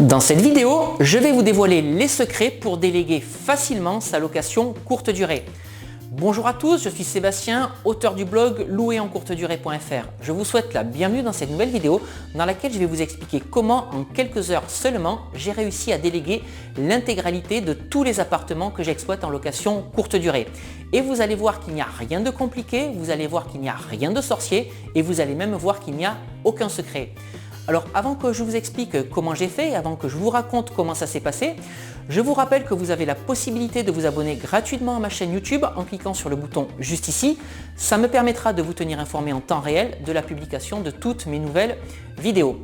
Dans cette vidéo, je vais vous dévoiler les secrets pour déléguer facilement sa location courte durée. Bonjour à tous, je suis Sébastien, auteur du blog louerencourtedurée.fr. Je vous souhaite la bienvenue dans cette nouvelle vidéo dans laquelle je vais vous expliquer comment en quelques heures seulement j'ai réussi à déléguer l'intégralité de tous les appartements que j'exploite en location courte durée. Et vous allez voir qu'il n'y a rien de compliqué, vous allez voir qu'il n'y a rien de sorcier et vous allez même voir qu'il n'y a aucun secret. Alors avant que je vous explique comment j'ai fait, avant que je vous raconte comment ça s'est passé, je vous rappelle que vous avez la possibilité de vous abonner gratuitement à ma chaîne YouTube en cliquant sur le bouton juste ici. Ça me permettra de vous tenir informé en temps réel de la publication de toutes mes nouvelles vidéos.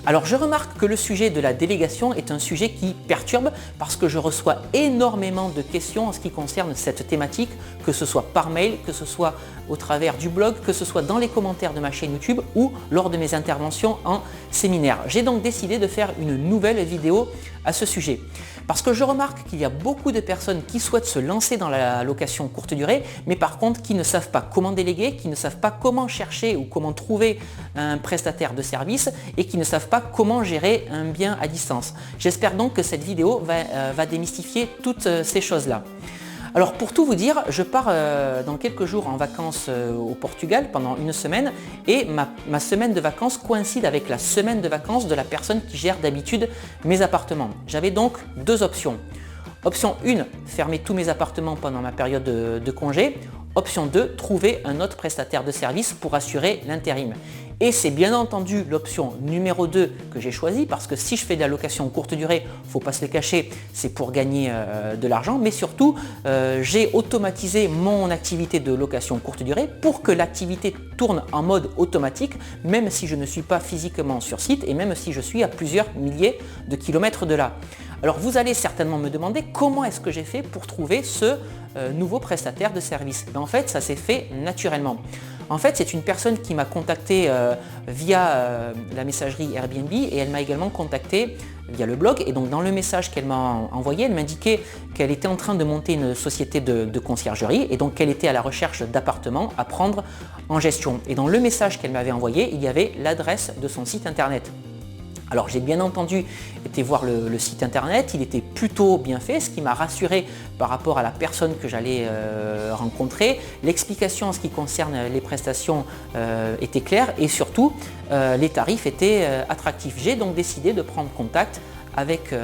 Alors je remarque que le sujet de la délégation est un sujet qui perturbe parce que je reçois énormément de questions en ce qui concerne cette thématique, que ce soit par mail, que ce soit au travers du blog, que ce soit dans les commentaires de ma chaîne YouTube ou lors de mes interventions en séminaire. J'ai donc décidé de faire une nouvelle vidéo à ce sujet. Parce que je remarque qu'il y a beaucoup de personnes qui souhaitent se lancer dans la location courte durée, mais par contre qui ne savent pas comment déléguer, qui ne savent pas comment chercher ou comment trouver un prestataire de service et qui ne savent pas comment gérer un bien à distance. J'espère donc que cette vidéo va démystifier toutes ces choses-là. Alors pour tout vous dire, je pars dans quelques jours en vacances au Portugal pendant une semaine et ma semaine de vacances coïncide avec la semaine de vacances de la personne qui gère d'habitude mes appartements. J'avais donc deux options. Option 1, fermer tous mes appartements pendant ma période de congé. Option 2, trouver un autre prestataire de service pour assurer l'intérim. Et c'est bien entendu l'option numéro 2 que j'ai choisie parce que si je fais de la location courte durée, il ne faut pas se le cacher, c'est pour gagner de l'argent. Mais surtout, j'ai automatisé mon activité de location courte durée pour que l'activité tourne en mode automatique, même si je ne suis pas physiquement sur site et même si je suis à plusieurs milliers de kilomètres de là. Alors vous allez certainement me demander comment est-ce que j'ai fait pour trouver ce nouveau prestataire de service. En fait, ça s'est fait naturellement. En fait, c'est une personne qui m'a contacté via la messagerie Airbnb et elle m'a également contacté via le blog. Et donc dans le message qu'elle m'a envoyé, elle m'indiquait qu'elle était en train de monter une société de conciergerie et donc qu'elle était à la recherche d'appartements à prendre en gestion. Et dans le message qu'elle m'avait envoyé, il y avait l'adresse de son site internet. Alors j'ai bien entendu été voir le site internet, il était plutôt bien fait, ce qui m'a rassuré par rapport à la personne que j'allais rencontrer. L'explication en ce qui concerne les prestations était claire et surtout les tarifs étaient attractifs. J'ai donc décidé de prendre contact avec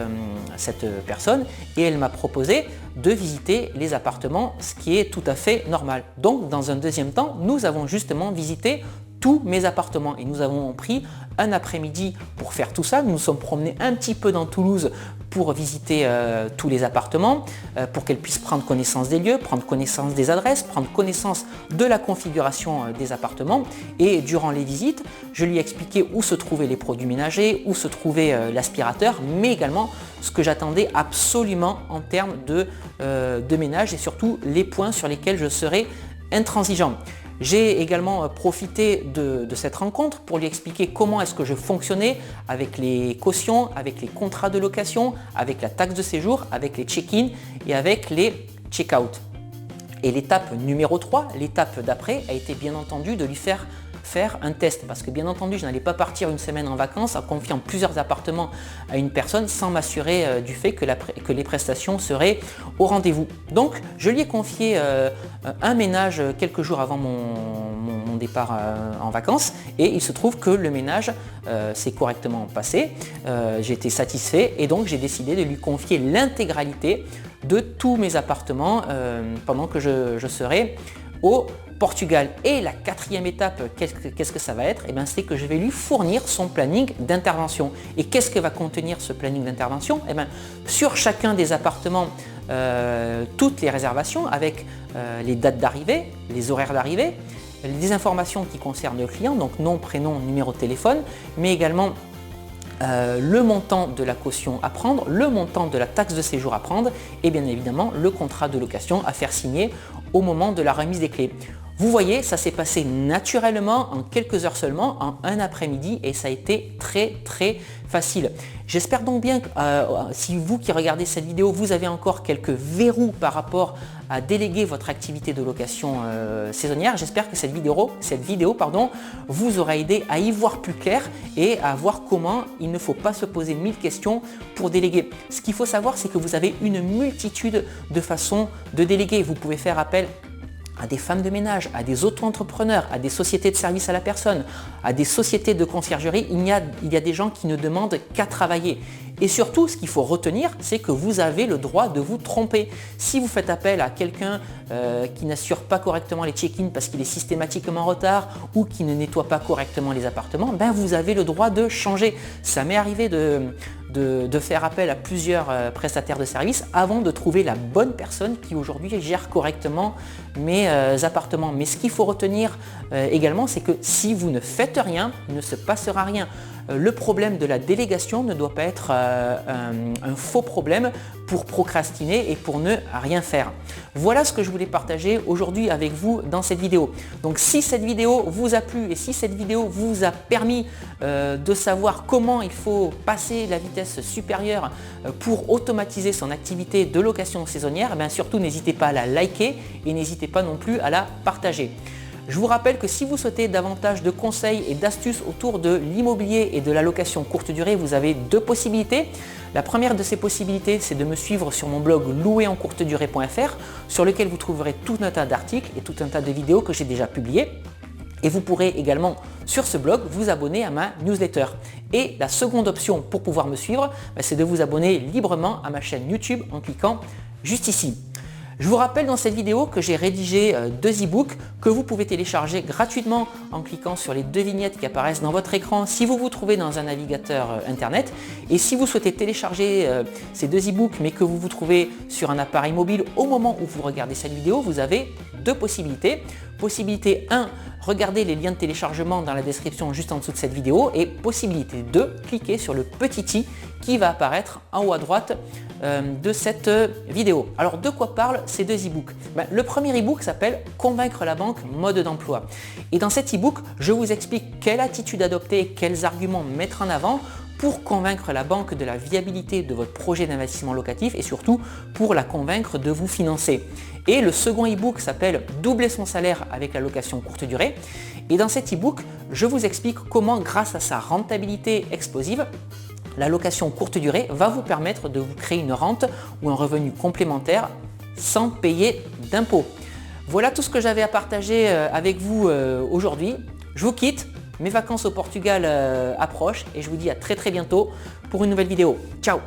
cette personne et elle m'a proposé de visiter les appartements, ce qui est tout à fait normal. Donc dans un deuxième temps, nous avons justement visité tous mes appartements et nous avons pris un après-midi pour faire tout ça. Nous nous sommes promenés un petit peu dans Toulouse pour visiter tous les appartements, pour qu'elle puisse prendre connaissance des lieux, prendre connaissance des adresses, prendre connaissance de la configuration des appartements. Et durant les visites, je lui ai expliqué où se trouvaient les produits ménagers, où se trouvait l'aspirateur, mais également ce que j'attendais absolument en termes de ménage et surtout les points sur lesquels je serais intransigeant. J'ai également profité de cette rencontre pour lui expliquer comment est-ce que je fonctionnais avec les cautions, avec les contrats de location, avec la taxe de séjour, avec les check-in et avec les check-out. Et l'étape numéro 3, l'étape d'après, a été bien entendu de lui faire un test parce que bien entendu je n'allais pas partir une semaine en vacances en confiant plusieurs appartements à une personne sans m'assurer du fait que les prestations seraient au rendez-vous. Donc je lui ai confié un ménage quelques jours avant mon départ en vacances et il se trouve que le ménage s'est correctement passé, j'ai été satisfait et donc j'ai décidé de lui confier l'intégralité de tous mes appartements pendant que je serai au Portugal. Et la quatrième étape, qu'est-ce que ça va être? C'est que je vais lui fournir son planning d'intervention. Et qu'est-ce que va contenir ce planning d'intervention? Sur chacun des appartements, toutes les réservations avec les dates d'arrivée, les horaires d'arrivée, les informations qui concernent le client, donc nom, prénom, numéro de téléphone, mais également le montant de la caution à prendre, le montant de la taxe de séjour à prendre et bien évidemment le contrat de location à faire signer au moment de la remise des clés. Vous voyez, ça s'est passé naturellement en quelques heures seulement, en un après-midi, et ça a été très facile. J'espère donc bien que si vous qui regardez cette vidéo, vous avez encore quelques verrous par rapport à déléguer votre activité de location saisonnière, j'espère que cette vidéo vous aura aidé à y voir plus clair et à voir comment il ne faut pas se poser 1000 questions pour déléguer. Ce qu'il faut savoir, c'est que vous avez une multitude de façons de déléguer. Vous pouvez faire appel à des femmes de ménage, à des auto-entrepreneurs, à des sociétés de services à la personne, à des sociétés de conciergerie. Il y a des gens qui ne demandent qu'à travailler. Et surtout, ce qu'il faut retenir, c'est que vous avez le droit de vous tromper. Si vous faites appel à quelqu'un qui n'assure pas correctement les check-in parce qu'il est systématiquement en retard ou qui ne nettoie pas correctement les appartements, ben vous avez le droit de changer. Ça m'est arrivé de faire appel à plusieurs prestataires de services avant de trouver la bonne personne qui aujourd'hui gère correctement mes appartements. Mais ce qu'il faut retenir également, c'est que si vous ne faites rien, il ne se passera rien. Le problème de la délégation ne doit pas être un faux problème pour procrastiner et pour ne rien faire. Voilà ce que je voulais partager aujourd'hui avec vous dans cette vidéo. Donc si cette vidéo vous a plu et si cette vidéo vous a permis de savoir comment il faut passer la vitesse supérieure pour automatiser son activité de location saisonnière, bien surtout n'hésitez pas à la liker et n'hésitez pas non plus à la partager. Je vous rappelle que si vous souhaitez davantage de conseils et d'astuces autour de l'immobilier et de la location courte durée, vous avez deux possibilités. La première de ces possibilités, c'est de me suivre sur mon blog louerencourtedurée.fr sur lequel vous trouverez tout un tas d'articles et tout un tas de vidéos que j'ai déjà publiées. Et vous pourrez également sur ce blog vous abonner à ma newsletter. Et la seconde option pour pouvoir me suivre, c'est de vous abonner librement à ma chaîne YouTube en cliquant juste ici. Je vous rappelle dans cette vidéo que j'ai rédigé deux e-books que vous pouvez télécharger gratuitement en cliquant sur les deux vignettes qui apparaissent dans votre écran si vous vous trouvez dans un navigateur internet. Et si vous souhaitez télécharger ces deux e-books mais que vous vous trouvez sur un appareil mobile au moment où vous regardez cette vidéo, vous avez deux possibilités. Possibilité 1, regardez les liens de téléchargement dans la description juste en dessous de cette vidéo, et possibilité 2, cliquez sur le petit i qui va apparaître en haut à droite de cette vidéo. Alors de quoi parlent ces deux e-books? Le premier e-book s'appelle Convaincre la banque, mode d'emploi. Et dans cet e-book, je vous explique quelle attitude adopter, quels arguments mettre en avant pour convaincre la banque de la viabilité de votre projet d'investissement locatif et surtout pour la convaincre de vous financer. Et le second e-book s'appelle Doubler son salaire avec la location courte durée. Et dans cet e-book, je vous explique comment, grâce à sa rentabilité explosive, la location courte durée va vous permettre de vous créer une rente ou un revenu complémentaire sans payer d'impôts. Voilà tout ce que j'avais à partager avec vous aujourd'hui. Je vous quitte. Mes vacances au Portugal approchent et je vous dis à très bientôt pour une nouvelle vidéo. Ciao!